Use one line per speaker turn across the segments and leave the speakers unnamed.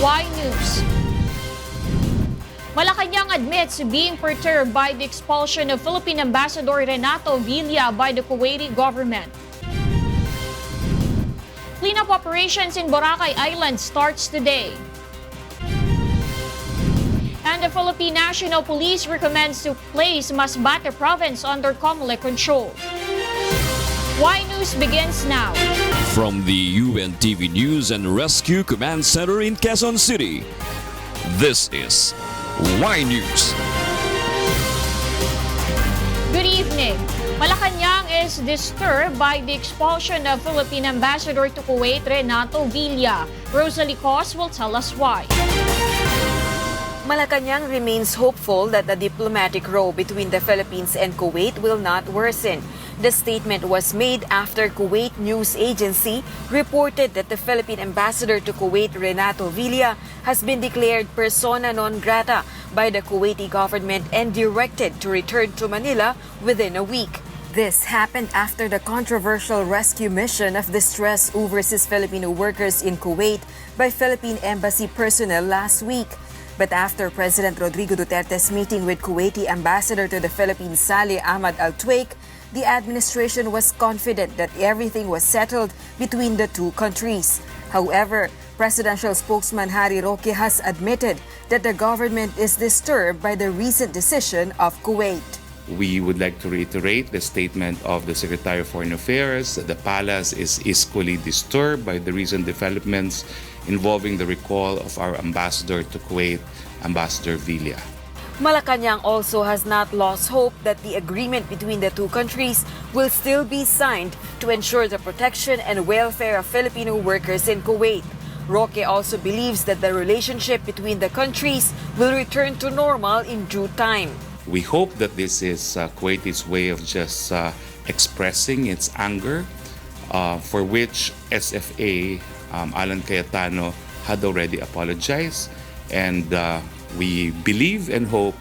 Y News. Malacañang admits being perturbed by the expulsion of Philippine Ambassador Renato Villa by the Kuwaiti government. Cleanup operations in Boracay Island starts today. And the Philippine National Police recommends to place Masbate province under COMELEC control. Y News begins now.
From the UNTV News and Rescue Command Center in Quezon City, this is Y News.
Good evening. Malacañang is disturbed by the expulsion of Philippine Ambassador to Kuwait Renato Villa. Rosalie Cos will tell us why.
Malacañang remains hopeful that the diplomatic row between the Philippines and Kuwait will not worsen. The statement was made after Kuwait news agency reported that the Philippine ambassador to Kuwait, Renato Villa, has been declared persona non grata by the Kuwaiti government and directed to return to Manila within a week. This happened after the controversial rescue mission of distressed overseas Filipino workers in Kuwait by Philippine embassy personnel last week. But after President Rodrigo Duterte's meeting with Kuwaiti ambassador to the Philippines, Saleh Ahmad Al-Tuaik, the administration was confident that everything was settled between the two countries. However, presidential spokesman Harry Roque has admitted that the government is disturbed by the recent decision of Kuwait.
We would like to reiterate the statement of the Secretary of Foreign Affairs. The palace is equally disturbed by the recent developments involving the recall of our ambassador to Kuwait, Ambassador Villa.
Malacañang also has not lost hope that the agreement between the two countries will still be signed to ensure the protection and welfare of Filipino workers in Kuwait. Roque also believes that the relationship between the countries will return to normal in due time.
We hope that this is Kuwait's way of just expressing its anger, for which SFA Alan Cayetano had already apologized, and we believe and hope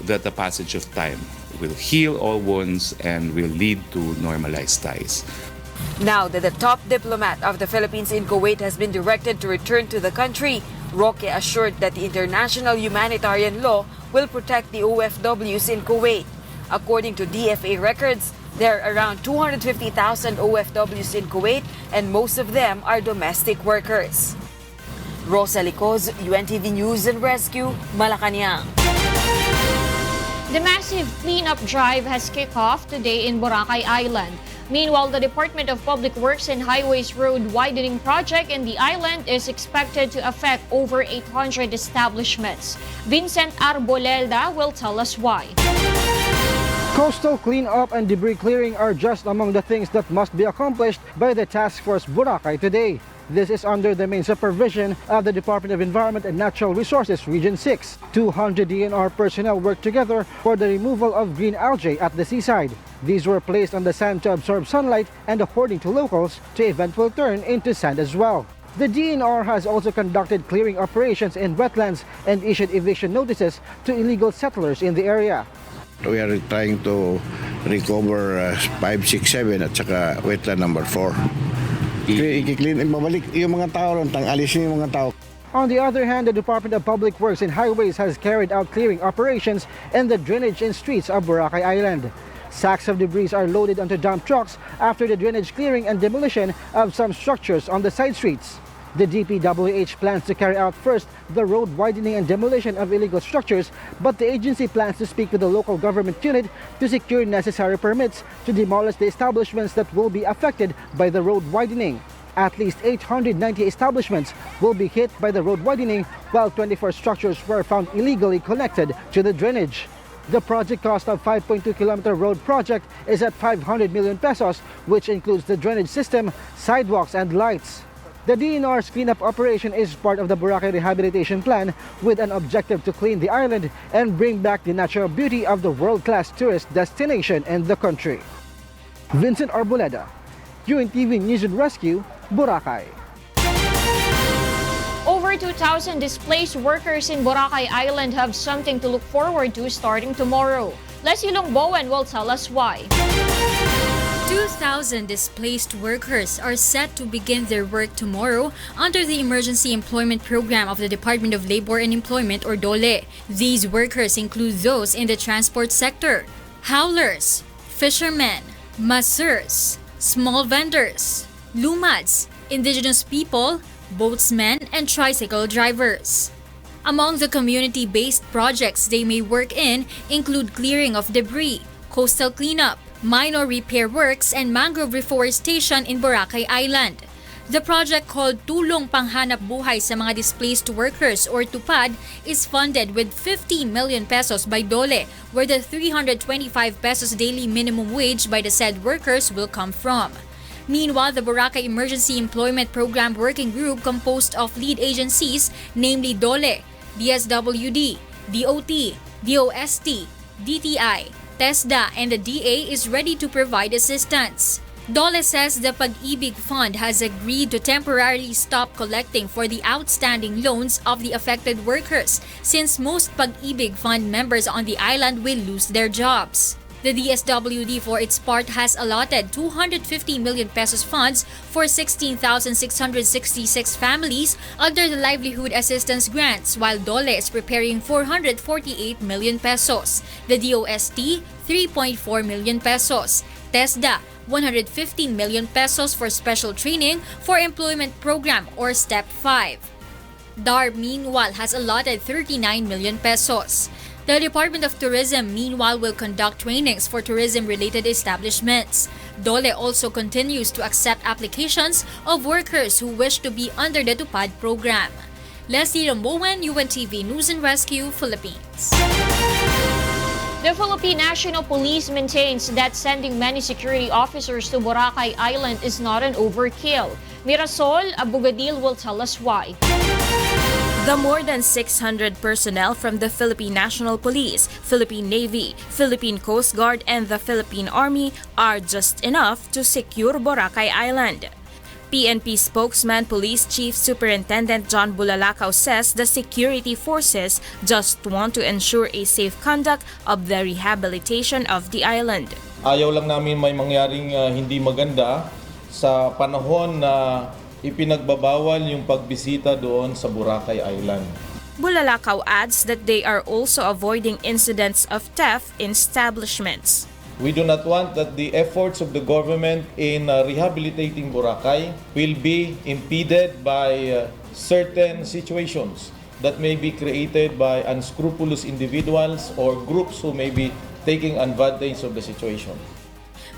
that the passage of time will heal all wounds and will lead to normalized ties.
Now that the top diplomat of the Philippines in Kuwait has been directed to return to the country, Roque assured that the international humanitarian law will protect the OFWs in Kuwait. According to DFA records, there are around 250,000 OFWs in Kuwait, and most of them are domestic workers. Rosalie Cos, UNTV News and Rescue, Malacañang.
The massive cleanup drive has kicked off today in Boracay Island. Meanwhile, the Department of Public Works and Highways road widening project in the island is expected to affect over 800 establishments. Vincent Arboleda will tell us why.
Coastal cleanup and debris clearing are just among the things that must be accomplished by the Task Force Boracay today. This is under the main supervision of the Department of Environment and Natural Resources Region 6. 200 DNR personnel worked together for the removal of green algae at the seaside. These were placed on the sand to absorb sunlight and, according to locals, to eventually turn into sand as well. The DNR has also conducted clearing operations in wetlands and issued eviction notices to illegal settlers in the area.
We are trying to recover 5, 6, 7 at saka wetland number 4. I-clean, mabalik yung mga tao ron, alisin yung mga tao.
On the other hand, the Department of Public Works and Highways has carried out clearing operations in the drainage and streets of Boracay Island. Sacks of debris are loaded onto dump trucks after the drainage clearing and demolition of some structures on the side streets. The DPWH plans to carry out first the road widening and demolition of illegal structures, but the agency plans to speak with the local government unit to secure necessary permits to demolish the establishments that will be affected by the road widening. At least 890 establishments will be hit by the road widening, while 24 structures were found illegally connected to the drainage. The project cost of 5.2-kilometer road project is at 500 million pesos, which includes the drainage system, sidewalks, and lights. The DNR's cleanup operation is part of the Boracay Rehabilitation Plan with an objective to clean the island and bring back the natural beauty of the world-class tourist destination in the country. Vincent Arboleda, UNTV News and Rescue, Boracay.
Over 2,000 displaced workers in Boracay Island have something to look forward to starting tomorrow. Leslie Longbowen will tell us why.
2,000 displaced workers are set to begin their work tomorrow under the Emergency Employment Program of the Department of Labor and Employment or DOLE. These workers include those in the transport sector, howlers, fishermen, masseurs, small vendors, lumads, indigenous people, boatsmen, and tricycle drivers. Among the community-based projects they may work in include clearing of debris, coastal cleanup, minor repair works, and mangrove reforestation in Boracay Island. The project called Tulong Panghanap Buhay sa mga displaced workers or TUPAD is funded with 50 million pesos by DOLE, where the 325 pesos daily minimum wage by the said workers will come from. Meanwhile, the Boracay Emergency Employment Program Working Group composed of lead agencies, namely DOLE, DSWD, DOT, DOST, DTI, TESDA, and the DA is ready to provide assistance. DOLE says the Pag-ibig Fund has agreed to temporarily stop collecting for the outstanding loans of the affected workers since most Pag-ibig Fund members on the island will lose their jobs. The DSWD for its part has allotted 250 million pesos funds for 16,666 families under the livelihood assistance grants, while DOLE is preparing 448 million pesos. The DOST, 3.4 million pesos. TESDA, 115 million pesos for special training for employment program or Step 5. DAR, meanwhile, has allotted 39 million pesos. The Department of Tourism, meanwhile, will conduct trainings for tourism-related establishments. DOLE also continues to accept applications of workers who wish to be under the TUPAD program. Leslie Ramboan, UNTV News and Rescue, Philippines.
The Philippine National Police maintains that sending many security officers to Boracay Island is not an overkill. Mirasol Abugadil will tell us why.
The more than 600 personnel from the Philippine National Police, Philippine Navy, Philippine Coast Guard, and the Philippine Army are just enough to secure Boracay Island. PNP spokesman Police Chief Superintendent John Bulalakaw says the security forces just want to ensure a safe conduct of the rehabilitation of the island.
Ayaw lang namin may mangyaring hindi maganda sa panahon na ipinagbabawal yung pagbisita doon sa Boracay Island.
Bulalakaw adds that they are also avoiding incidents of theft in establishments.
We do not want that the efforts of the government in rehabilitating Boracay will be impeded by certain situations that may be created by unscrupulous individuals or groups who may be taking advantage of the situation.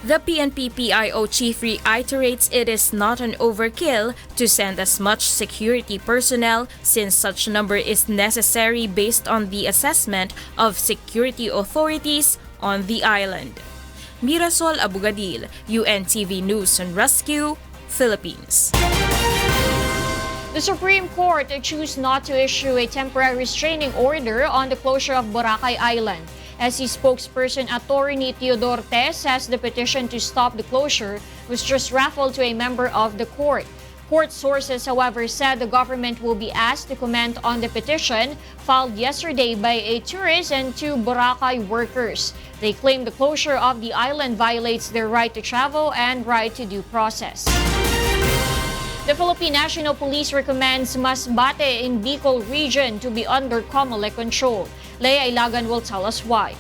The PNP-PIO chief reiterates it is not an overkill to send as much security personnel since such number is necessary based on the assessment of security authorities on the island. Mirasol Abugadil, UNTV News and Rescue, Philippines.
The Supreme Court chose not to issue a temporary restraining order on the closure of Boracay Island. SC spokesperson Attorney Thio says the petition to stop the closure was just raffled to a member of the court. Court sources, however, said the government will be asked to comment on the petition filed yesterday by a tourist and two Boracay workers. They claim the closure of the island violates their right to travel and right to due process. The Philippine National Police recommends Masbate in Bicol region to be under COMELEC control. Leia Ilagan will tell us why.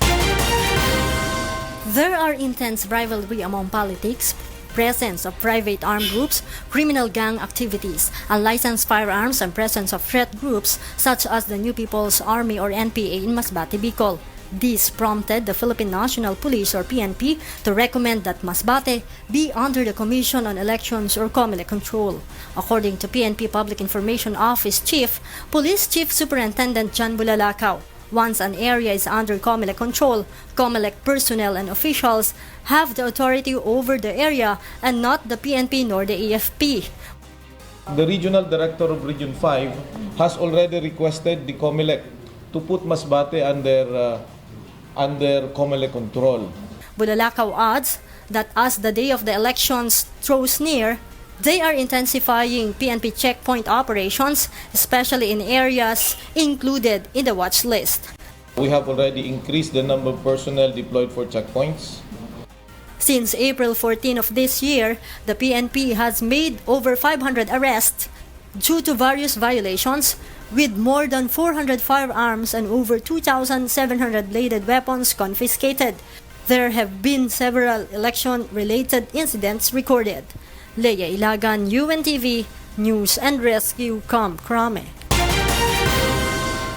There are intense rivalry among politics, presence of private armed groups, criminal gang activities, unlicensed firearms, and presence of threat groups such as the New People's Army or NPA in Masbate, Bicol. This prompted the Philippine National Police or PNP to recommend that Masbate be under the Commission on Elections or COMELEC control. According to PNP Public Information Office Chief, Police Chief Superintendent John Bulalakaw, once an area is under COMELEC control, COMELEC personnel and officials have the authority over the area and not the PNP nor the AFP.
The Regional Director of Region 5 has already requested the COMELEC to put Masbate under COMELEC control.
Bulalakaw adds that as the day of the elections draws near, they are intensifying PNP checkpoint operations, especially in areas included in the watch list.
We have already increased the number of personnel deployed for checkpoints.
Since April 14 of this year, the PNP has made over 500 arrests due to various violations, with more than 400 firearms and over 2,700 bladed weapons confiscated. There have been several election-related incidents recorded. Leia Ilagan, UNTV, News and Rescue, Krame.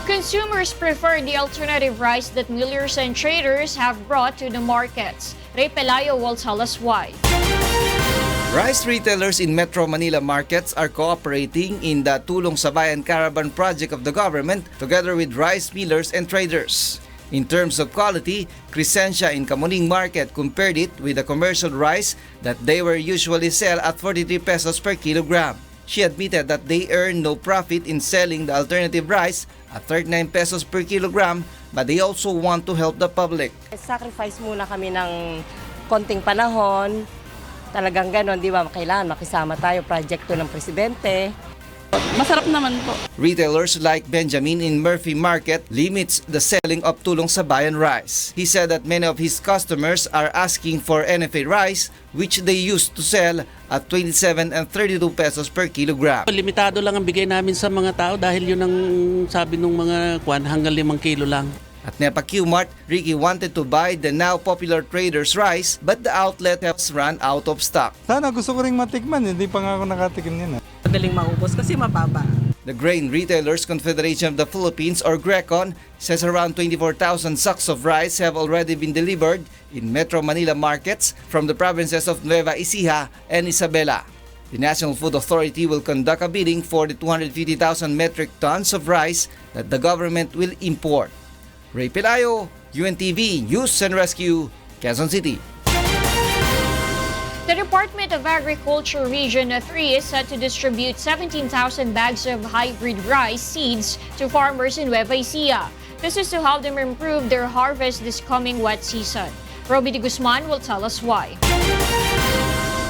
Consumers prefer the alternative rice that millers and traders have brought to the markets. Ray Pelayo will tell us why.
Rice retailers in Metro Manila markets are cooperating in the Tulong sa Bayan Caravan project of the government together with rice millers and traders. In terms of quality, Crescencia in Kamuning Market compared it with the commercial rice that they were usually sell at 43 pesos per kilogram. She admitted that they earn no profit in selling the alternative rice at 39 pesos per kilogram, but they also want to help the public.
Sacrifice muna kami ng konting panahon. Talagang ganon, di ba? Kailangan makisama tayo, proyekto ng presidente. Masarap naman po.
Retailers like Benjamin in Murphy Market limits the selling of Tulong sa Bayan rice. He said that many of his customers are asking for NFA rice, which they used to sell at 27 and 32 pesos per kilogram.
Limitado lang ang bigay namin sa mga tao dahil yun ang sabi ng mga kwan, hanggang 5 kilo lang.
At Nepa Q-Mart, Ricky wanted to buy the now popular Traders rice, but the outlet has run out of stock.
Sana gusto ko ring matikman, hindi pa nga ako nakatikim yan.
Madaling maubos kasi mababa.
The Grain Retailers Confederation of the Philippines, or GRECON, says around 24,000 sacks of rice have already been delivered in Metro Manila markets from the provinces of Nueva Ecija and Isabela. The National Food Authority will conduct a bidding for the 250,000 metric tons of rice that the government will import. Ray Pelayo, UNTV News and Rescue, Quezon City.
The Department of Agriculture Region 3 is set to distribute 17,000 bags of hybrid rice seeds to farmers in Nueva Ecija. This is to help them improve their harvest this coming wet season. Roby de Guzman will tell us why.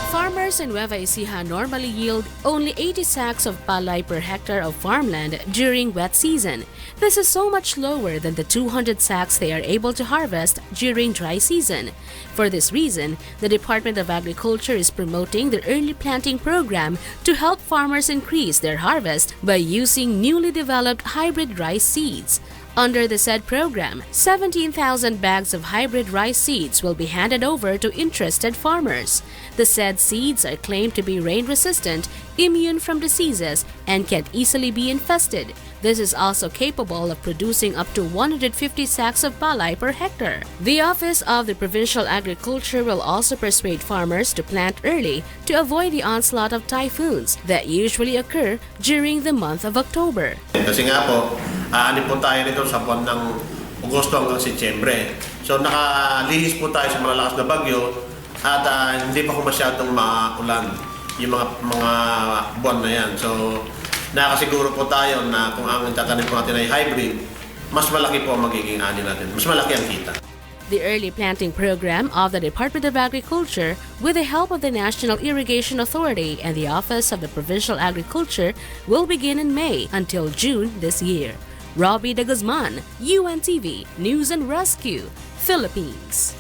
Farmers in Nueva Ecija normally yield only 80 sacks of palay per hectare of farmland during wet season. This is so much lower than the 200 sacks they are able to harvest during dry season. For this reason, the Department of Agriculture is promoting the early planting program to help farmers increase their harvest by using newly developed hybrid rice seeds. Under the said program, 17,000 bags of hybrid rice seeds will be handed over to interested farmers. The said seeds are claimed to be rain-resistant, immune from diseases, and can easily be infested. This is also capable of producing up to 150 sacks of palay per hectare. The Office of the Provincial Agriculture will also persuade farmers to plant early to avoid the onslaught of typhoons that usually occur during the month of October.
Kasi nga po, aanin po tayo nito sa buwan ng Agosto hanggang Setyembre. So nakalihis po tayo sa malalakas na bagyo at hindi pa po masyadong maulan yung mga buwan na yan. So nakasiguro po tayo na kung ang tatanim po natin ay hybrid, mas malaki po ang magiging ani natin. Mas malaki ang kita.
The early planting program of the Department of Agriculture, with the help of the National Irrigation Authority and the Office of the Provincial Agriculture, will begin in May until June this year. Roby de Guzman, UNTV News and Rescue, Philippines.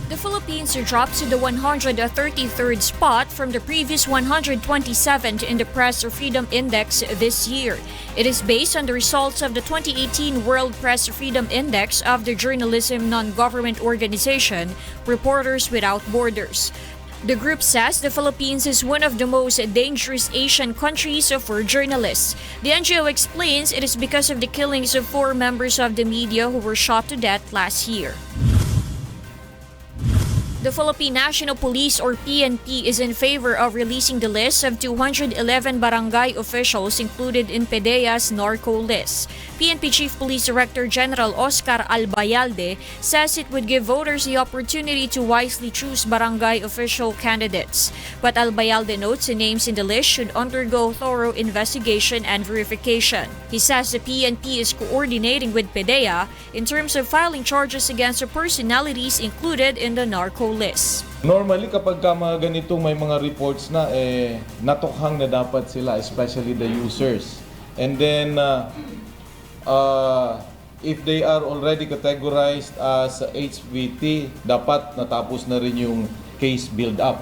The Philippines dropped to the 133rd spot from the previous 127th in the Press Freedom Index this year. It is based on the results of the 2018 World Press Freedom Index of the journalism non-government organization Reporters Without Borders. The group says the Philippines is one of the most dangerous Asian countries for journalists. The NGO explains it is because of the killings of 4 members of the media who were shot to death last year. The Philippine National Police, or PNP, is in favor of releasing the list of 211 barangay officials included in PDEA's narco list. PNP Chief Police Director General Oscar Albayalde says it would give voters the opportunity to wisely choose barangay official candidates. But Albayalde notes the names in the list should undergo thorough investigation and verification. He says the PNP is coordinating with PDEA in terms of filing charges against the personalities included in the narco list.
Normally kapag mga ganitong may mga reports na natukhang na dapat sila, especially the users. And then If they are already categorized as HVT, dapat natapos na rin yung case build-up.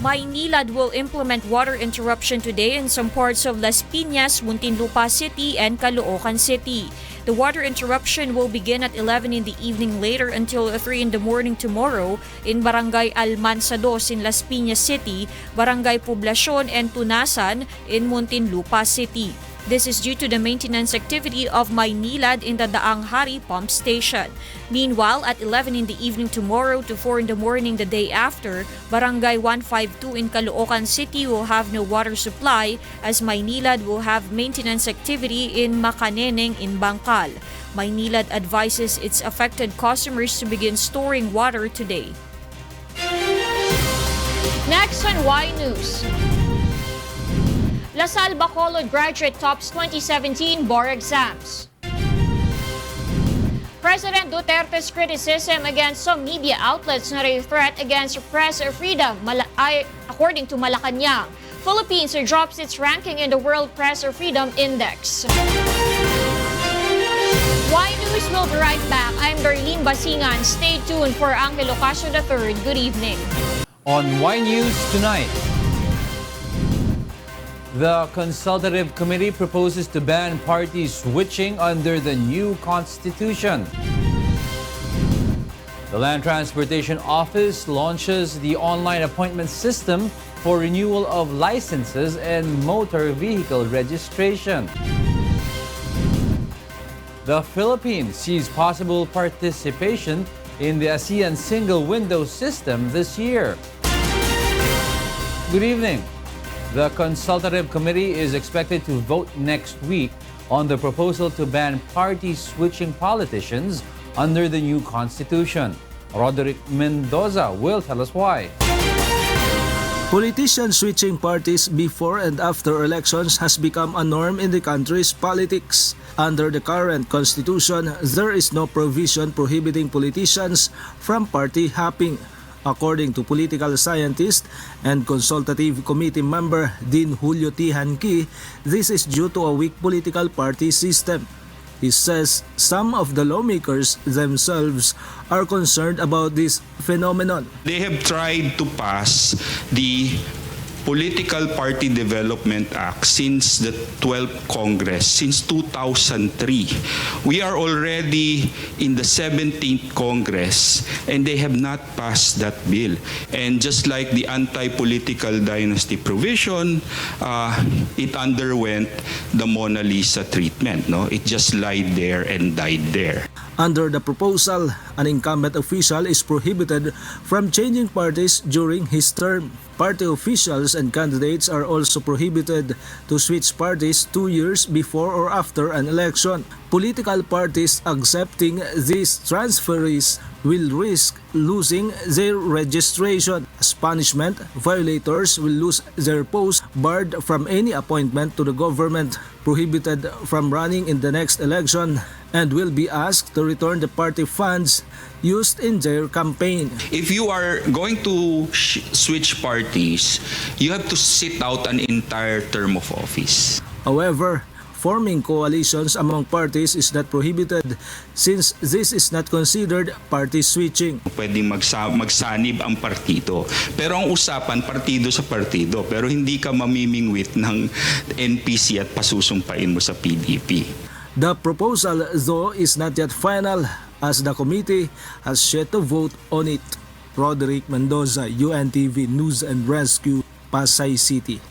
Maynilad will implement water interruption today in some parts of Las Piñas, Muntinlupa City, and Caloocan City. The water interruption will begin at 11 in the evening later until 3 in the morning tomorrow in Barangay Almanzados in Las Piñas City, Barangay Poblacion, and Tunasan in Muntinlupa City. This is due to the maintenance activity of Maynilad in the Daang Hari pump station. Meanwhile, at 11 in the evening tomorrow to 4 in the morning the day after, Barangay 152 in Caloocan City will have no water supply as Maynilad will have maintenance activity in Macaneneng in Bangkal. Maynilad advises its affected customers to begin storing water today. Next on Y News. Lasal Bacolod graduate tops 2017 bar exams. President Duterte's criticism against some media outlets not a threat against press freedom, according to Malacañang. Philippines drops its ranking in the World Press Freedom Index. Y News will be right back. I'm Darlene Basingan. Stay tuned for Angelo III. Good evening.
On Y News tonight, the Consultative Committee proposes to ban party switching under the new constitution. The Land Transportation Office launches the online appointment system for renewal of licenses and motor vehicle registration. The Philippines sees possible participation in the ASEAN single window system this year. Good evening. The Consultative Committee is expected to vote next week on the proposal to ban party-switching politicians under the new constitution. Roderick Mendoza will tell us why.
Politicians switching parties before and after elections has become a norm in the country's politics. Under the current constitution, there is no provision prohibiting politicians from party hopping. According to political scientist and consultative committee member Dean Julio Tihanki, this is due to a weak political party system. He says some of the lawmakers themselves are concerned about this phenomenon.
They have tried to pass the Political Party Development Act since the 12th Congress, since 2003. We are already in the 17th Congress and they have not passed that bill. And just like the anti-political dynasty provision, it underwent the Mona Lisa treatment. No? It just lied there and died there.
Under the proposal, an incumbent official is prohibited from changing parties during his term. Party officials and candidates are also prohibited to switch parties 2 years before or after an election. Political parties accepting these transferees will risk losing their registration. As punishment, violators will lose their post, barred from any appointment to the government, prohibited from running in the next election, and will be asked to return the party funds used in their campaign.
If you are going to switch parties, you have to sit out an entire term of office.
However, forming coalitions among parties is not prohibited since this is not considered party switching.
Pwedeng magsanib ang partido. Pero ang usapan, partido sa partido. Pero hindi ka mamimingwit ng NPC at pasusumpain mo sa PDP.
The proposal, though, is not yet final as the committee has yet to vote on it. Roderick Mendoza, UNTV News and Rescue, Pasay City.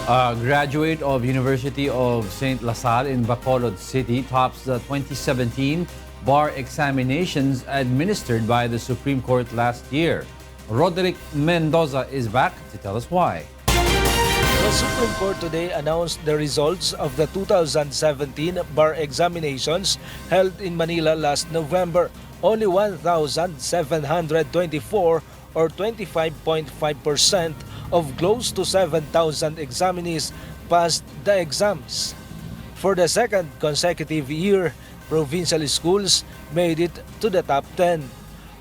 A graduate of University of St. Lasal in Bacolod City tops the 2017 bar examinations administered by the Supreme Court last year. Roderick Mendoza is back to tell us why.
The Supreme Court today announced the results of the 2017 bar examinations held in Manila last November. Only 1,724 or 25.5% of close to 7,000 examinees passed the exams. For the second consecutive year, provincial schools made it to the top 10.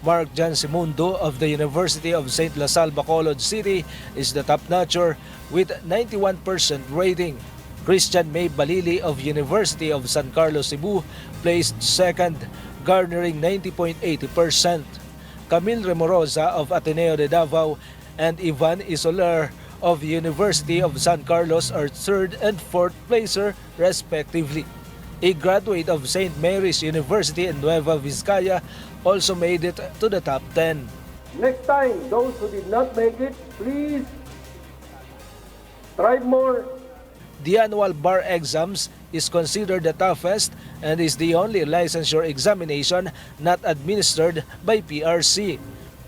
Mark Jan Simundo of the University of St. Lasal Bacolod City is the top notcher with 91% rating. Christian May Balili of University of San Carlos, Cebu placed second, garnering 90.80%. Camille Remorosa of Ateneo de Davao and Ivan Isolar of University of San Carlos are third and fourth placer respectively. A graduate of St. Mary's University in Nueva Vizcaya also made it to the top 10.
Next time, those who did not make it, please strive more.
The annual bar exams is considered the toughest and is the only licensure examination not administered by PRC.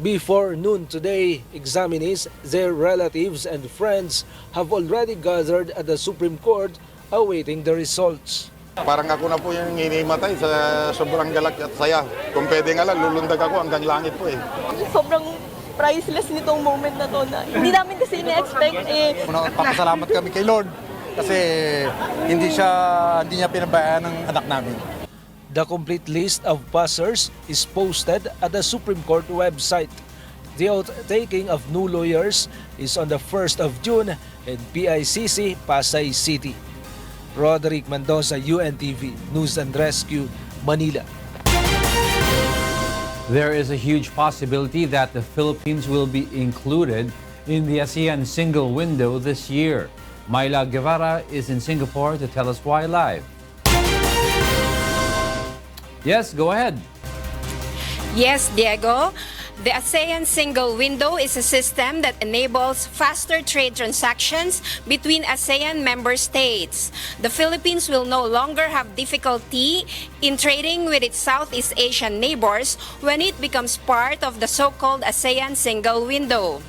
Before noon today, examinees, their relatives and friends have already gathered at the Supreme Court awaiting the results.
Parang ako na po yung inimatay sa sobrang galak at saya. Kung pwede nga lang, lulundag ako hanggang langit po eh.
Sobrang priceless nitong moment na to na hindi namin kasi ina-expect eh.
Papasalamat kami kay Lord kasi hindi niya pinabayaan ng anak namin.
The complete list of passers is posted at the Supreme Court website. The oath-taking of new lawyers is on the 1st of June in PICC, Pasay City. Roderick Mendoza, UNTV, News and Rescue, Manila.
There is a huge possibility that the Philippines will be included in the ASEAN single window this year. Myla Guevara is in Singapore to tell us why live. Yes, go ahead.
Yes, Diego. The ASEAN single window is a system that enables faster trade transactions between ASEAN member states. The Philippines will no longer have difficulty in trading with its Southeast Asian neighbors when it becomes part of the so-called ASEAN single window.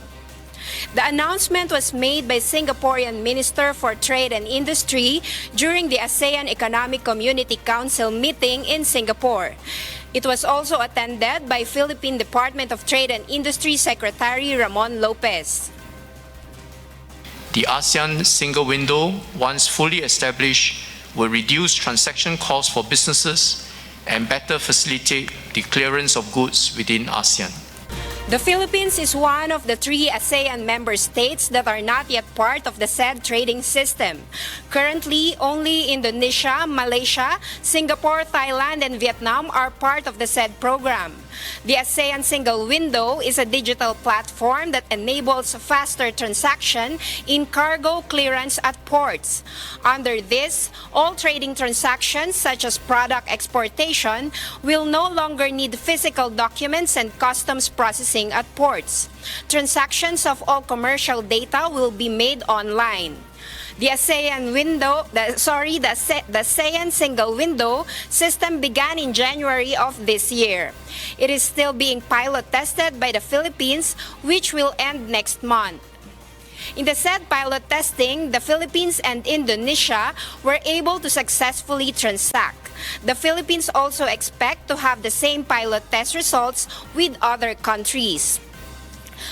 The announcement was made by Singaporean Minister for Trade and Industry during the ASEAN Economic Community Council meeting in Singapore. It was also attended by Philippine Department of Trade and Industry Secretary Ramon Lopez.
The ASEAN single window, once fully established, will reduce transaction costs for businesses and better facilitate the clearance of goods within ASEAN.
The Philippines is one of the 3 ASEAN member states that are not yet part of the said trading system. Currently, only Indonesia, Malaysia, Singapore, Thailand, and Vietnam are part of the said program. The ASEAN single window is a digital platform that enables faster transaction in cargo clearance at ports. Under this, all trading transactions such as product exportation will no longer need physical documents and customs processing at ports. Transactions of all commercial data will be made online. The ASEAN single window system began in January of this year. It is still being pilot tested by the Philippines, which will end next month. In the said pilot testing, the Philippines and Indonesia were able to successfully transact. The Philippines also expect to have the same pilot test results with other countries.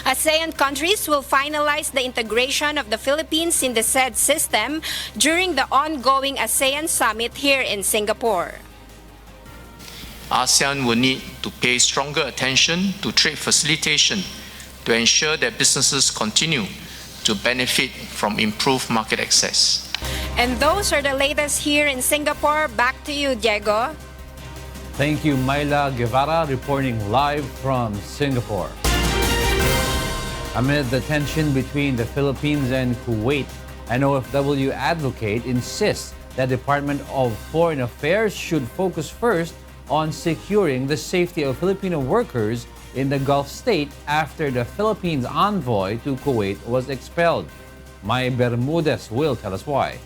ASEAN countries will finalize the integration of the Philippines in the said system during the ongoing ASEAN summit here in Singapore.
ASEAN will need to pay stronger attention to trade facilitation to ensure that businesses continue to benefit from improved market access.
And those are the latest here in Singapore. Back to you, Diego.
Thank you, Myla Guevara, reporting live from Singapore. Amid the tension between the Philippines and Kuwait, an OFW advocate insists that the Department of Foreign Affairs should focus first on securing the safety of Filipino workers in the Gulf state after the Philippines envoy to Kuwait was expelled. May Bermudez will tell us why.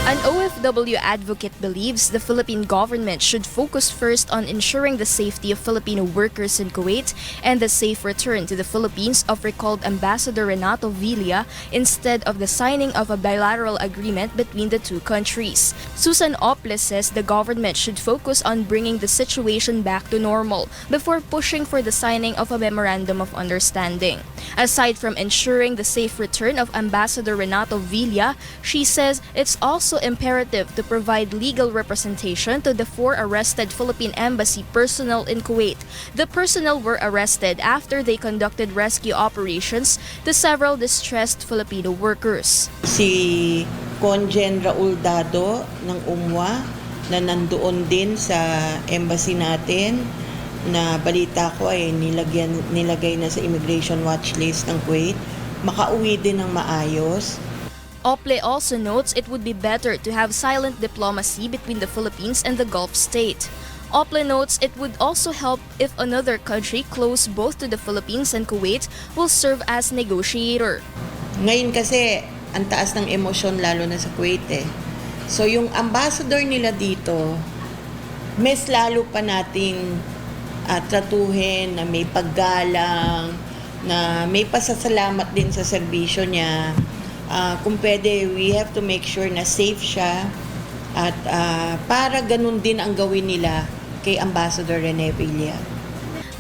An OFW advocate believes the Philippine government should focus first on ensuring the safety of Filipino workers in Kuwait and the safe return to the Philippines of recalled Ambassador Renato Villa instead of the signing of a bilateral agreement between the two countries. Susan Oples says the government should focus on bringing the situation back to normal before pushing for the signing of a memorandum of understanding. Aside from ensuring the safe return of Ambassador Renato Villa, she says it's also imperative to provide legal representation to the 4 arrested Philippine embassy personnel in Kuwait. The personnel were arrested after they conducted rescue operations to several distressed Filipino workers.
Si
Conjen Raul Dado ng UMWA na nandoon din sa embassy natin, na balita ko ay nilagay na sa immigration watch list ng Kuwait, makauwi din ng maayos.
OPLE also notes it would be better to have silent diplomacy between the Philippines and the Gulf state. OPLE notes it would also help if another country close both to the Philippines and Kuwait will serve as negotiator.
Ngayon kasi, ang taas ng emosyon lalo na sa Kuwait eh. So yung ambassador nila dito, mas lalo pa nating tratuhin na may paggalang, na may pasasalamat din sa serbisyo niya. Kung pwede, we have to make sure na safe siya at para ganun din ang gawin nila kay Ambassador Renato Villa.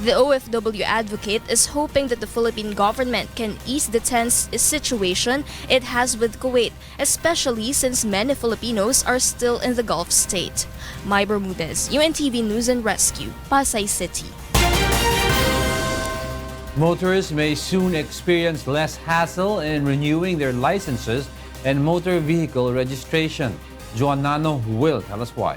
The OFW advocate is hoping that the Philippine government can ease the tense situation it has with Kuwait, especially since many Filipinos are still in the Gulf state. Mai Bermudez, UNTV News and Rescue, Pasay City.
Motorists may soon experience less hassle in renewing their licenses and motor vehicle registration. Joanano will tell us why.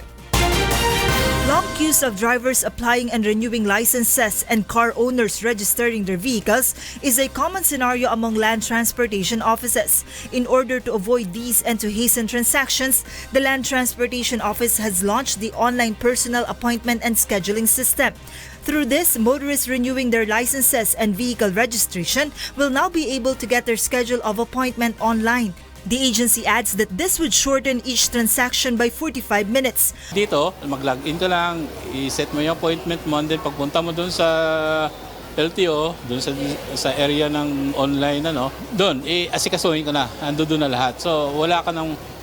Long queues of drivers applying and renewing licenses and car owners registering their vehicles is a common scenario among land transportation offices. In order to avoid these and to hasten transactions, the Land Transportation Office has launched the online personal appointment and scheduling system. Through this, motorists renewing their licenses and vehicle registration will now be able to get their schedule of appointment online. The agency adds that this would shorten each transaction by 45 minutes.
Dito, mag-login ka lang, i-set mo yung appointment mo, and then pagpunta mo dun sa LTO, dun sa area ng online, doon, asikasuhin ka na, ando doon na lahat. So,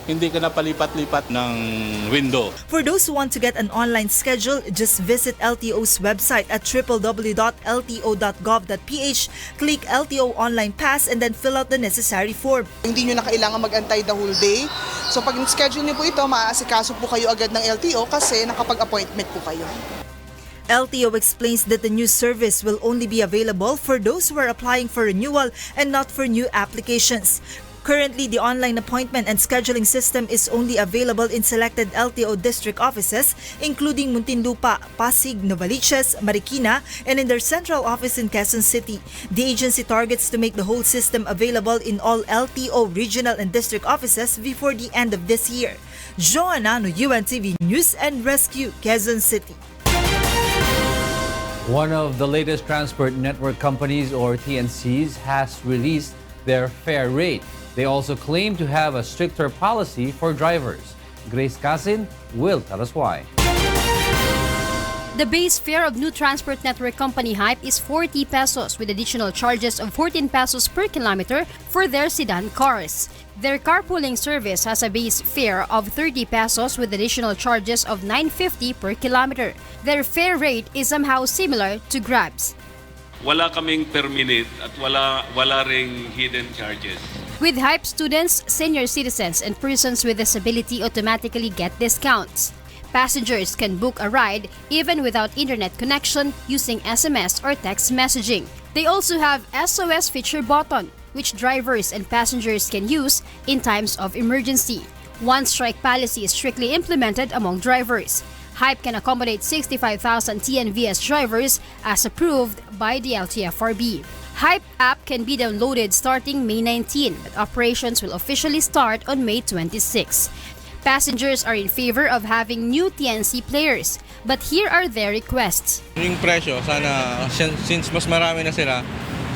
hindi ka na palipat-lipat ng window.
For those who want to get an online schedule, just visit LTO's website at www.lto.gov.ph, click LTO Online Pass, and then fill out the necessary form.
Hindi nyo na kailangan mag-antay the whole day. So pag schedule nyo po ito, maaasikaso po kayo agad ng LTO kasi nakapag-appointment po kayo.
LTO explains that the new service will only be available for those who are applying for renewal and not for new applications. Currently, the online appointment and scheduling system is only available in selected LTO district offices, including Muntinlupa, Pasig, Novaliches, Marikina, and in their central office in Quezon City. The agency targets to make the whole system available in all LTO regional and district offices before the end of this year. Joanano, UNTV News and Rescue, Quezon City.
One of the latest transport network companies, or TNCs, has released their fare rate. They also claim to have a stricter policy for drivers. Grace Casin will tell us why.
The base fare of new transport network company Hype is 40 pesos with additional charges of 14 pesos per kilometer for their sedan cars. Their carpooling service has a base fare of 30 pesos with additional charges of 9.50 per kilometer. Their fare rate is somehow similar to Grab's.
Wala kaming per minute at wala ring hidden charges.
With Hype, students, senior citizens, and persons with disability automatically get discounts. Passengers can book a ride even without internet connection using SMS or text messaging. They also have SOS feature button, which drivers and passengers can use in times of emergency. One strike policy is strictly implemented among drivers. Hype can accommodate 65,000 TNVS drivers as approved by the LTFRB. Hype app can be downloaded starting May 19, but operations will officially start on May 26. Passengers are in favor of having new TNC players, but here are their requests.
Yung presyo, sana, since mas marami na sila,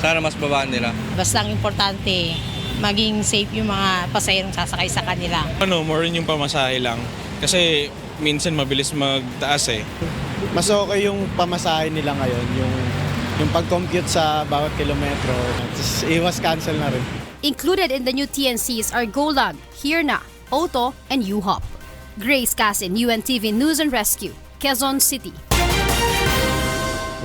sana mas babaan nila.
Basta ang importante, maging safe yung mga pasahirong sasakay sa kanila.
More yung pamasahe lang. Kasi minsan mabilis magtaas eh.
Mas okay yung pamasahe nila ngayon, yung pag-compute sa bawat kilometro. Iwas cancel na rin.
Included in the new TNCs are GoLab, Hirna, Auto, and UHOP. Grace Casin, UNTV News and Rescue, Quezon City.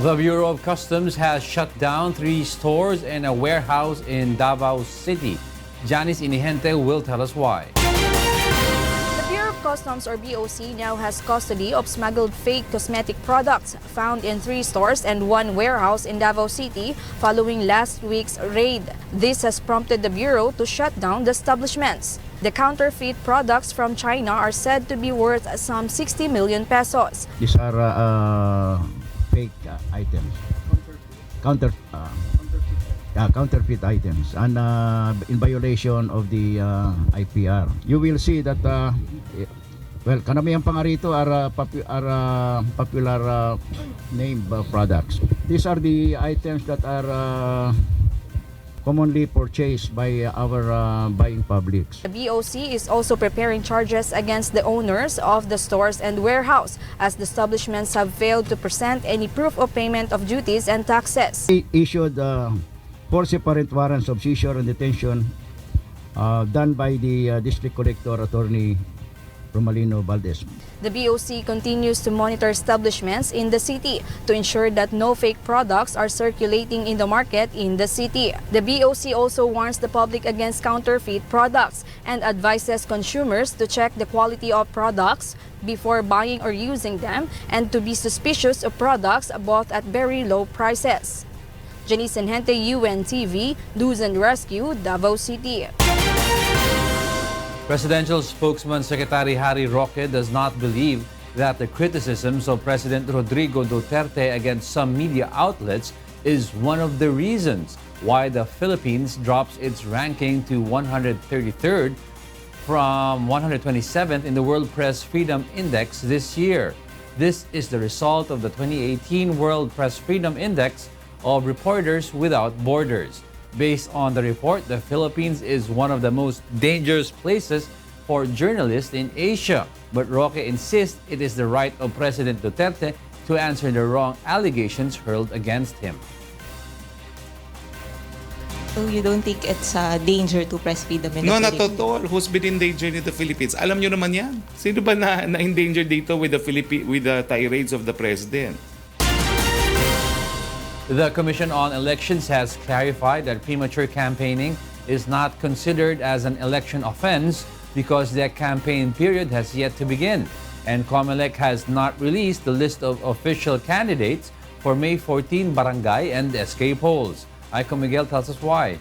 The Bureau of Customs has shut down 3 stores and a warehouse in Davao City. Janice Inihente will tell us why.
The Bureau of
Customs or BOC now has custody of smuggled fake cosmetic products found in 3 stores and 1 warehouse in Davao City following last week's raid. This has prompted the Bureau to shut down the establishments. The counterfeit products from China are said to be worth some 60 million pesos.
These are fake items. Counterfeit items and in violation of the IPR. You will see that karamihan pa nga rito are popular name products. These are the items that are commonly purchased by our buying publics.
The BOC is also preparing charges against the owners of the stores and warehouse as the establishments have failed to present any proof of payment of duties and taxes.
We issued 4 separate warrants of seizure and detention done by the District Collector Attorney Romalino Valdez.
The BOC continues to monitor establishments in the city to ensure that no fake products are circulating in the market in the city. The BOC also warns the public against counterfeit products and advises consumers to check the quality of products before buying or using them and to be suspicious of products bought at very low prices. Janice Enhente, UNTV, News and Rescue, Davao City.
Presidential spokesman Secretary Harry Roque does not believe that the criticisms of President Rodrigo Duterte against some media outlets is one of the reasons why the Philippines drops its ranking to 133rd from 127th in the World Press Freedom Index this year. This is the result of the 2018 World Press Freedom Index of Reporters Without Borders. Based on the report, the Philippines is one of the most dangerous places for journalists in Asia. But Roque insists it is the right of President Duterte to answer the wrong allegations hurled against him.
So you don't think it's a danger to press freedom in the
Philippines?
Philippines?
No, not at all. Who's been endangered in the Philippines? Alam nyo naman yan. Sino ba na-endanger dito with the tirades of the president?
The Commission on Elections has clarified that premature campaigning is not considered as an election offense because the campaign period has yet to begin. And COMELEC has not released the list of official candidates for May 14 barangay and SK polls. Iko Miguel tells us why.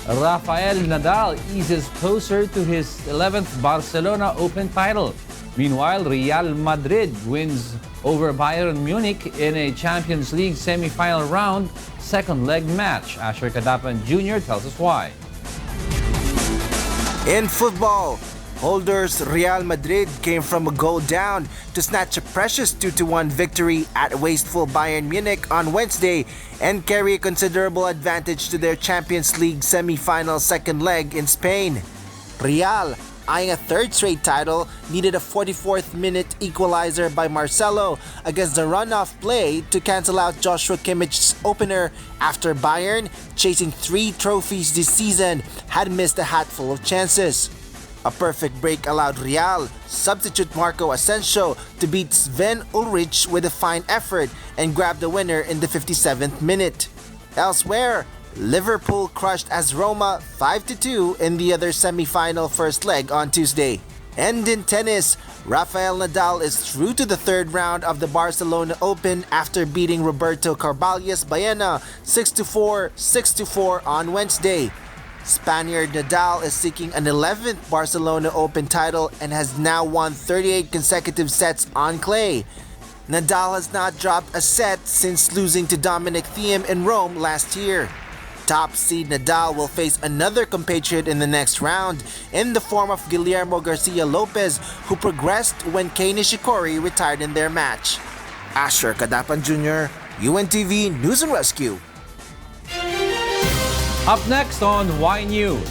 Rafael Nadal eases closer to his 11th Barcelona Open title. Meanwhile, Real Madrid wins over Bayern Munich in a Champions League semi-final round, second leg match. Asher Kadapan Jr. tells us why.
In football, holders Real Madrid came from a goal down to snatch a precious 2-1 victory at wasteful Bayern Munich on Wednesday and carry a considerable advantage to their Champions League semi-final second leg in Spain. Real, eyeing a third straight title, needed a 44th minute equalizer by Marcelo against the runoff play to cancel out Joshua Kimmich's opener after Bayern, chasing 3 trophies this season, had missed a hatful of chances. A perfect break allowed Real substitute Marco Asensio to beat Sven Ulrich with a fine effort and grab the winner in the 57th minute. Elsewhere, Liverpool crushed AS Roma 5-2 in the other semi-final first leg on Tuesday. And in tennis, Rafael Nadal is through to the third round of the Barcelona Open after beating Roberto Carvalho's Baena 6-4, 6-4 on Wednesday. Spaniard Nadal is seeking an 11th Barcelona Open title and has now won 38 consecutive sets on clay. Nadal has not dropped a set since losing to Dominic Thiem in Rome last year. Top seed Nadal will face another compatriot in the next round in the form of Guillermo Garcia Lopez, who progressed when Kei Nishikori retired in their match. Asher Kadapan Jr., UNTV News and Rescue.
Up next on Y News.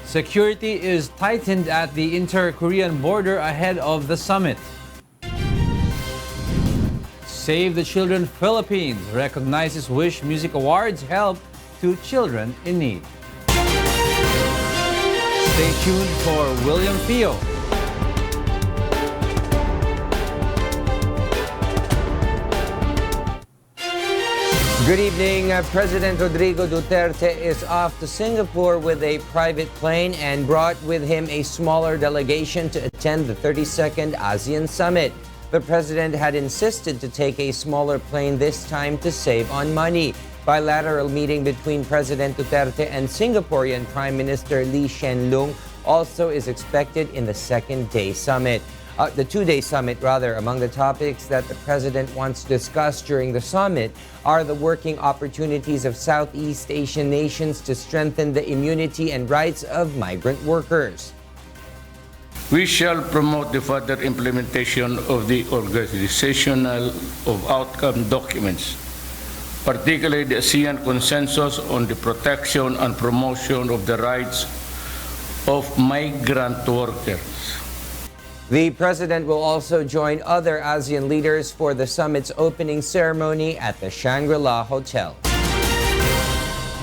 Security is tightened at the inter-Korean border ahead of the summit. Save the Children Philippines recognizes Wish Music Awards help to children in need. Stay tuned for William Thio.
Good evening. President Rodrigo Duterte is off to Singapore with a private plane and brought with him a smaller delegation to attend the 32nd ASEAN Summit. The president had insisted to take a smaller plane this time to save on money. Bilateral meeting between President Duterte and Singaporean Prime Minister Lee Hsien Loong also is expected in the two-day summit. Among the topics that the president wants to discuss during the summit are the working opportunities of Southeast Asian nations to strengthen the immunity and rights of migrant workers.
We shall promote the further implementation of the organizational of outcome documents, particularly the ASEAN Consensus on the protection and promotion of the rights of migrant workers.
The president will also join other ASEAN leaders for the summit's opening ceremony at the Shangri-La Hotel.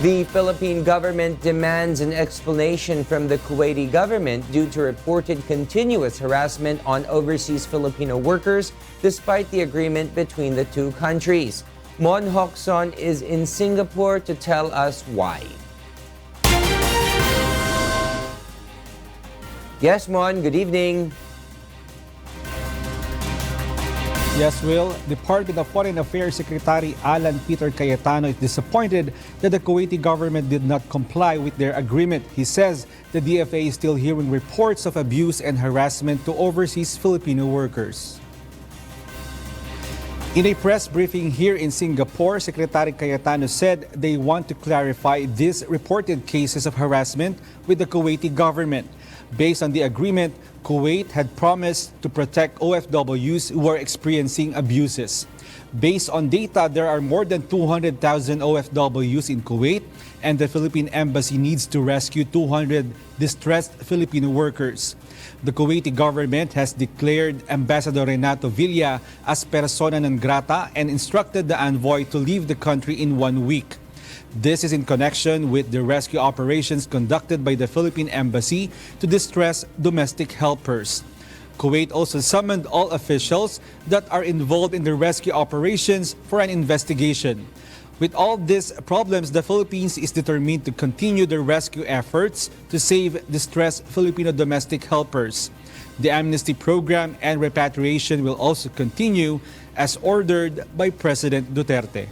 The Philippine government demands an explanation from the Kuwaiti government due to reported continuous harassment on overseas Filipino workers despite the agreement between the two countries. Mon Hokson is in Singapore to tell us why. Yes, Mon, good evening.
Yes, Will. Department of Foreign Affairs Secretary Alan Peter Cayetano is disappointed that the Kuwaiti government did not comply with their agreement. He says the DFA is still hearing reports of abuse and harassment to overseas Filipino workers. In a press briefing here in Singapore, Secretary Cayetano said they want to clarify these reported cases of harassment with the Kuwaiti government. Based on the agreement, Kuwait had promised to protect OFWs who are experiencing abuses. Based on data, there are more than 200,000 OFWs in Kuwait, and the Philippine Embassy needs to rescue 200 distressed Filipino workers. The Kuwaiti government has declared Ambassador Renato Villa as persona non grata and instructed the envoy to leave the country in 1 week. This is in connection with the rescue operations conducted by the Philippine Embassy to distress domestic helpers. Kuwait also summoned all officials that are involved in the rescue operations for an investigation. With all these problems, the Philippines is determined to continue the rescue efforts to save distressed Filipino domestic helpers. The amnesty program and repatriation will also continue as ordered by President Duterte.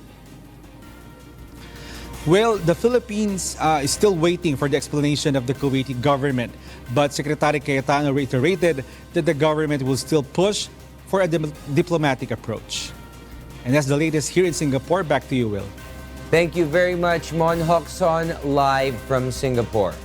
Well, the Philippines is still waiting for the explanation of the Kuwaiti government, but Secretary Cayetano reiterated that the government will still push for a diplomatic approach. And that's the latest here in Singapore. Back to you, Will.
Thank you very much, Mon Hokson, live from Singapore.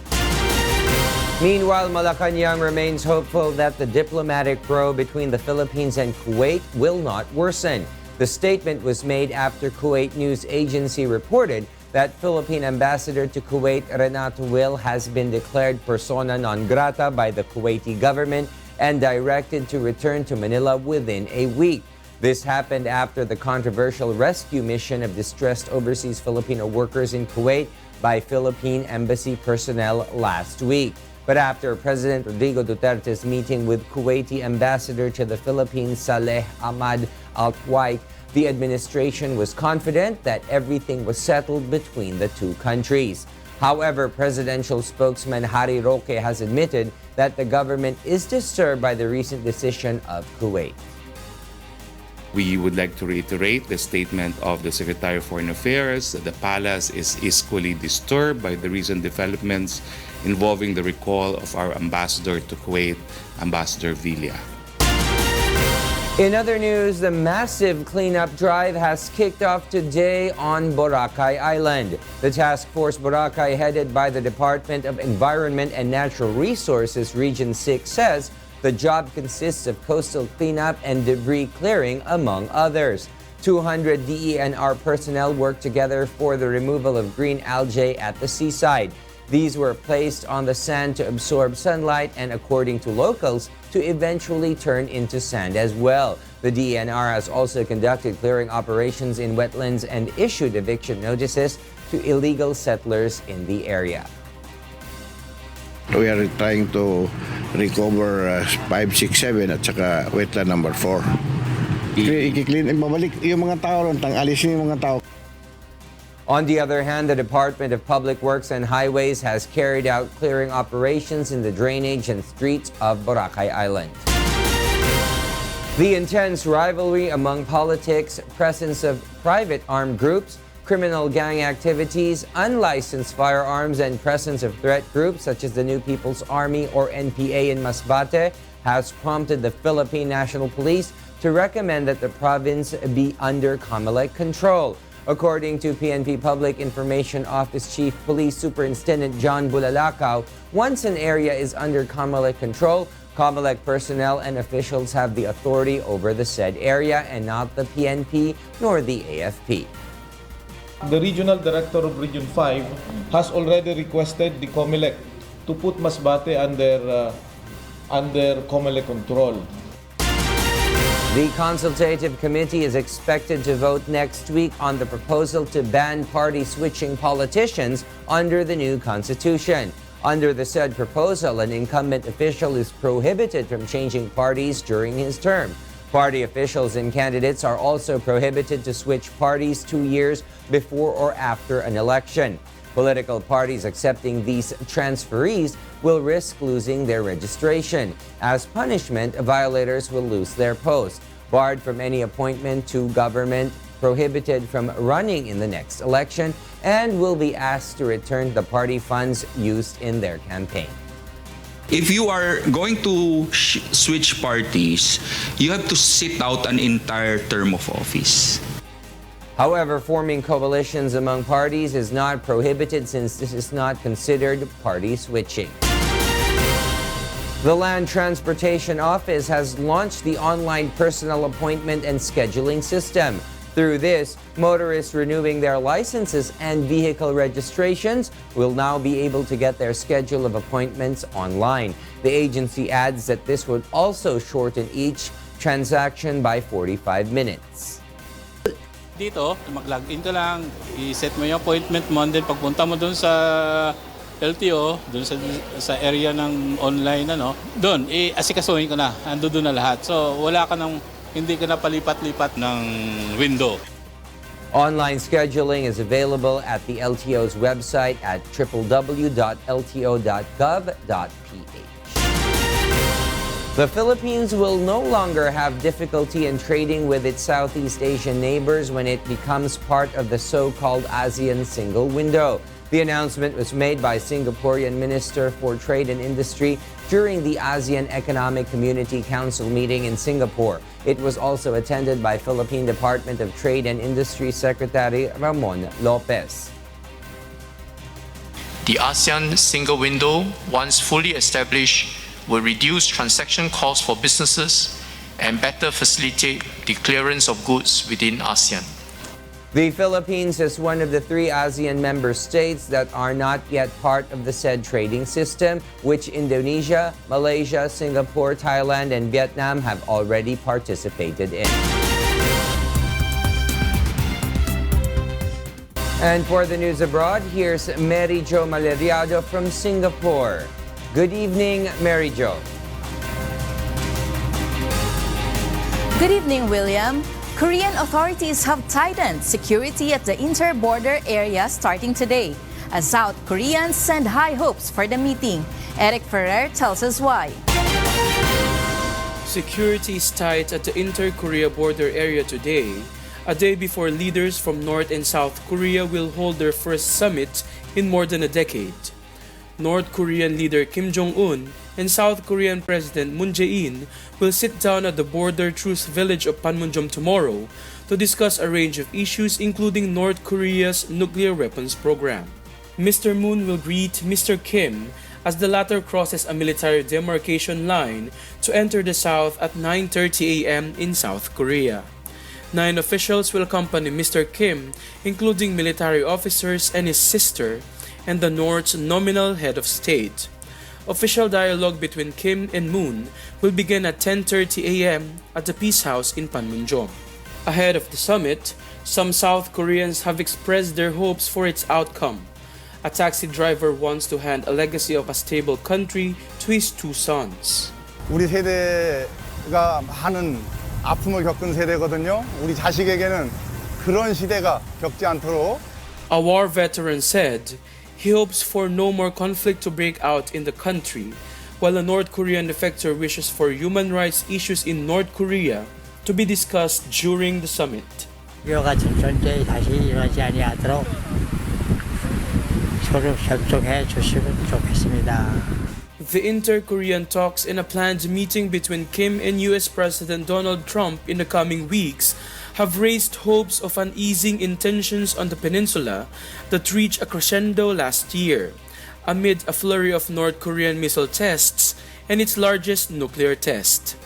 Meanwhile, Malacañang remains hopeful that the diplomatic row between the Philippines and Kuwait will not worsen. The statement was made after Kuwait News Agency reported that Philippine Ambassador to Kuwait Renato Villa has been declared persona non grata by the Kuwaiti government and directed to return to Manila within a week. This happened after the controversial rescue mission of distressed overseas Filipino workers in Kuwait by Philippine Embassy personnel last week. But after President Rodrigo Duterte's meeting with Kuwaiti Ambassador to the Philippines Saleh Ahmad Al-Kuwait, the administration was confident that everything was settled between the two countries. However, presidential spokesman Harry Roque has admitted that the government is disturbed by the recent decision of Kuwait.
We would like to reiterate the statement of the Secretary of Foreign Affairs that the palace is equally disturbed by the recent developments involving the recall of our ambassador to Kuwait, Ambassador Villa.
In other news, the massive cleanup drive has kicked off today on Boracay Island. The Task Force Boracay, headed by the Department of Environment and Natural Resources Region 6, says the job consists of coastal cleanup and debris clearing, among others. 200 DENR personnel work together for the removal of green algae at the seaside. These were placed on the sand to absorb sunlight and, according to locals, to eventually turn into sand as well. The DENR has also conducted clearing operations in wetlands and issued eviction notices to illegal settlers in the area.
We are trying to recover 5, 6, 7 at saka wetland number 4. I-clean, babalik yung mga tao ron, alisin yung mga tao.
On the other hand, the Department of Public Works and Highways has carried out clearing operations in the drainage and streets of Boracay Island. The intense rivalry among politics, presence of private armed groups, criminal gang activities, unlicensed firearms, and presence of threat groups such as the New People's Army or NPA in Masbate has prompted the Philippine National Police to recommend that the province be under COMELEC control. According to PNP Public Information Office Chief Police Superintendent John Bulalakaw, once an area is under COMELEC control, COMELEC personnel and officials have the authority over the said area and not the PNP nor the AFP.
The Regional Director of Region 5 has already requested the COMELEC to put Masbate under COMELEC control.
The consultative committee is expected to vote next week on the proposal to ban party-switching politicians under the new constitution. Under the said proposal, an incumbent official is prohibited from changing parties during his term. Party officials and candidates are also prohibited to switch parties 2 years before or after an election. Political parties accepting these transferees will risk losing their registration. As punishment, violators will lose their post, barred from any appointment to government, prohibited from running in the next election, and will be asked to return the party funds used in their campaign.
If you are going to switch parties, you have to sit out an entire term of office.
However, forming coalitions among parties is not prohibited since this is not considered party switching. The Land Transportation Office has launched the online personal appointment and scheduling system. Through this, motorists renewing their licenses and vehicle registrations will now be able to get their schedule of appointments online. The agency adds that this would also shorten each transaction by 45 minutes.
Dito, mag-login ka lang, i-set mo yung appointment mo, and then pagpunta mo dun sa LTO, dun sa area ng online, doon, asikasuhin ko na, ando doon na lahat. So, hindi ka na palipat-lipat ng window.
Online scheduling is available at the LTO's website at www.lto.gov.ph. The Philippines will no longer have difficulty in trading with its Southeast Asian neighbors when it becomes part of the so-called ASEAN single window. The announcement was made by Singaporean Minister for Trade and Industry during the ASEAN Economic Community Council meeting in Singapore. It was also attended by Philippine Department of Trade and Industry Secretary Ramon Lopez.
The ASEAN single window, once fully established, will reduce transaction costs for businesses and better facilitate the clearance of goods within ASEAN.
The Philippines is one of the 3 ASEAN member states that are not yet part of the said trading system, which Indonesia, Malaysia, Singapore, Thailand, and Vietnam have already participated in. And for the news abroad, here's Mary Jo Maleriado from Singapore. Good evening, Mary Jo.
Good evening, William. Korean authorities have tightened security at the inter-border area starting today, as South Koreans send high hopes for the meeting. Eric Ferrer tells us why.
Security is tight at the inter-Korea border area today, a day before leaders from North and South Korea will hold their first summit in more than a decade. North Korean leader Kim Jong-un and South Korean President Moon Jae-in will sit down at the border truce village of Panmunjom tomorrow to discuss a range of issues including North Korea's nuclear weapons program. Mr. Moon will greet Mr. Kim as the latter crosses a military demarcation line to enter the south at 9:30 a.m. in South Korea. 9 officials will accompany Mr. Kim, including military officers and his sister, and the North's nominal head of state. Official dialogue between Kim and Moon will begin at 10:30 a.m. at the Peace House in Panmunjom. Ahead of the summit, some South Koreans have expressed their hopes for its outcome. A taxi driver wants to hand a legacy of a stable country to his 2 sons.
우리 세대가 많은 아픔을 겪은 세대거든요. 우리 자식에게는 그런 시대가 겪지 않도록
A war veteran said he hopes for no more conflict to break out in the country, while a North Korean defector wishes for human rights issues in North Korea to be discussed during the summit. The inter-Korean talks in a planned meeting between Kim and US President Donald Trump in the coming weeks have raised hopes of an easing in tensions on the peninsula that reached a crescendo last year, amid a flurry of North Korean missile tests and its largest nuclear test.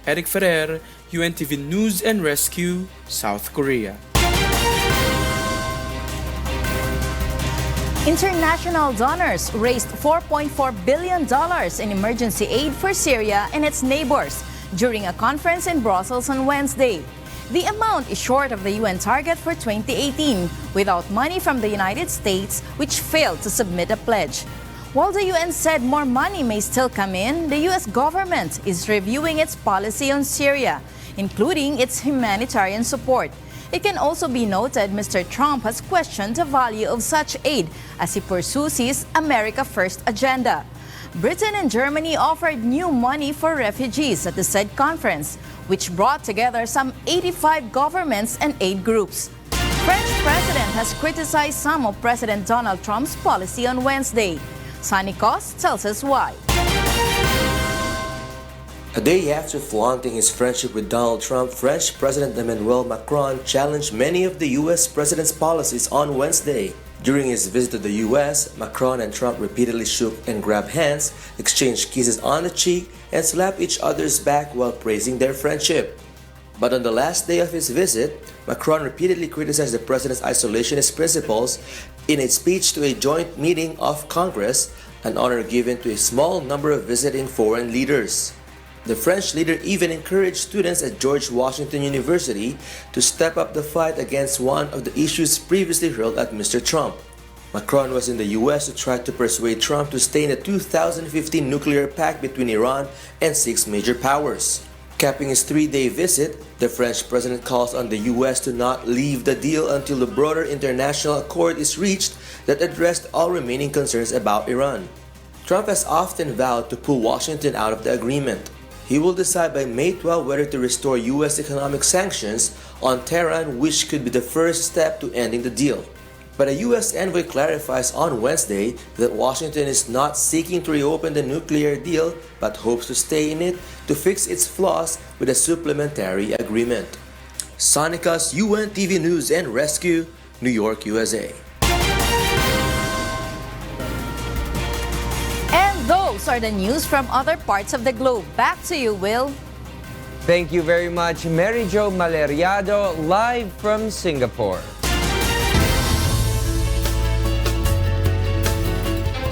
Eric Ferrer, UNTV News and Rescue, South Korea.
International donors raised $4.4 billion in emergency aid for Syria and its neighbors during a conference in Brussels on Wednesday. The amount is short of the UN target for 2018, without money from the United States, which failed to submit a pledge. While the UN said more money may still come in, the US government is reviewing its policy on Syria, including its humanitarian support. It can also be noted Mr. Trump has questioned the value of such aid as he pursues his America First agenda. Britain and Germany offered new money for refugees at the said conference, which brought together some 85 governments and aid groups. French president has criticized some of President Donald Trump's policy on Wednesday. Sonny Cos tells us why.
A day after flaunting his friendship with Donald Trump, French President Emmanuel Macron challenged many of the U.S. president's policies on Wednesday. During his visit to the U.S., Macron and Trump repeatedly shook and grabbed hands, exchanged kisses on the cheek, and slapped each other's back while praising their friendship. But on the last day of his visit, Macron repeatedly criticized the president's isolationist principles in a speech to a joint meeting of Congress, an honor given to a small number of visiting foreign leaders. The French leader even encouraged students at George Washington University to step up the fight against one of the issues previously hurled at Mr. Trump. Macron was in the US to try to persuade Trump to stay in the 2015 nuclear pact between Iran and 6 major powers. Capping his 3-day visit, the French president calls on the US to not leave the deal until the broader international accord is reached that addressed all remaining concerns about Iran. Trump has often vowed to pull Washington out of the agreement. He will decide by May 12 whether to restore U.S. economic sanctions on Tehran, which could be the first step to ending the deal. But a U.S. envoy clarifies on Wednesday that Washington is not seeking to reopen the nuclear deal but hopes to stay in it to fix its flaws with a supplementary agreement. Sonica's UNTV News and Rescue, New York, USA.
Those are the news from other parts of the globe. Back to you, Will.
Thank you very much, Mary Jo Maleriado, live from Singapore.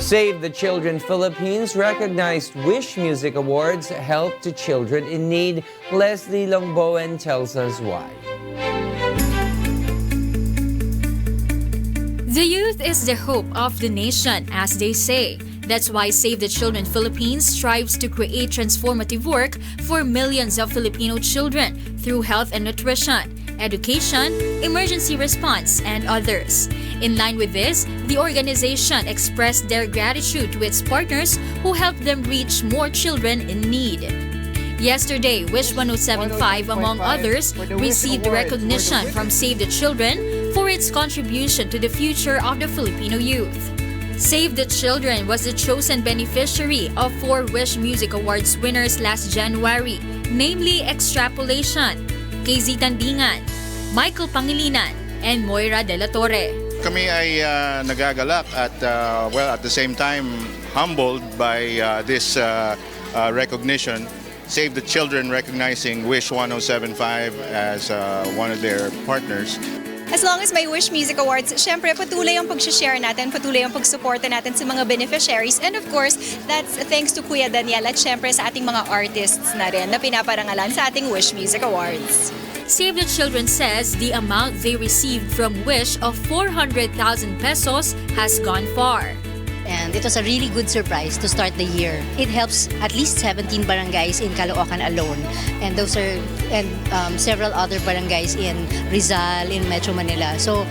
Save the Children Philippines recognized Wish Music Awards help to children in need. Leslie Longboen tells us why.
The youth is the hope of the nation, as they say. That's why Save the Children Philippines strives to create transformative work for millions of Filipino children through health and nutrition, education, emergency response, and others. In line with this, the organization expressed their gratitude to its partners who helped them reach more children in need. Yesterday, Wish 107.5, among others, received recognition from Save the Children for its contribution to the future of the Filipino youth. Save the Children was the chosen beneficiary of 4 Wish Music Awards winners last January, namely Extrapolation, KZ Tandingan, Michael Pangilinan, and Moira De La Torre.
Kami ay nagagalak at at the same time humbled by this recognition. Save the Children recognizing Wish 107.5 as one of their partners.
As long as may Wish Music Awards, syempre patuloy ang pag-share natin, patuloy ang pagsuporta natin sa mga beneficiaries. And of course, that's thanks to Kuya Daniel at syempre sa ating mga artists na rin na pinaparangalan sa ating Wish Music Awards.
Save the Children says the amount they received from Wish of 400,000 pesos has gone far.
And it was a really good surprise to start the year. It helps at least 17 barangays in Caloocan alone. And those are several other barangays in Rizal, in Metro Manila. So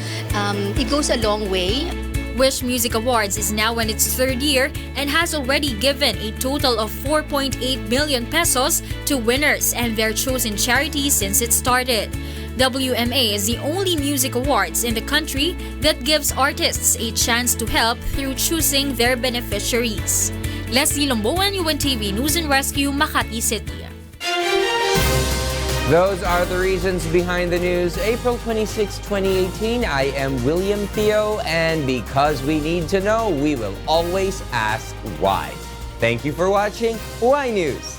it goes a long way.
Wish Music Awards is now in its third year and has already given a total of 4.8 million pesos to winners and their chosen charities since it started. WMA is the only music awards in the country that gives artists a chance to help through choosing their beneficiaries. Leslie Lomboan, UNTV News and Rescue, Makati City.
Those are the reasons behind the news. April 26, 2018, I am William Thio, and because we need to know, we will always ask why. Thank you for watching Why News.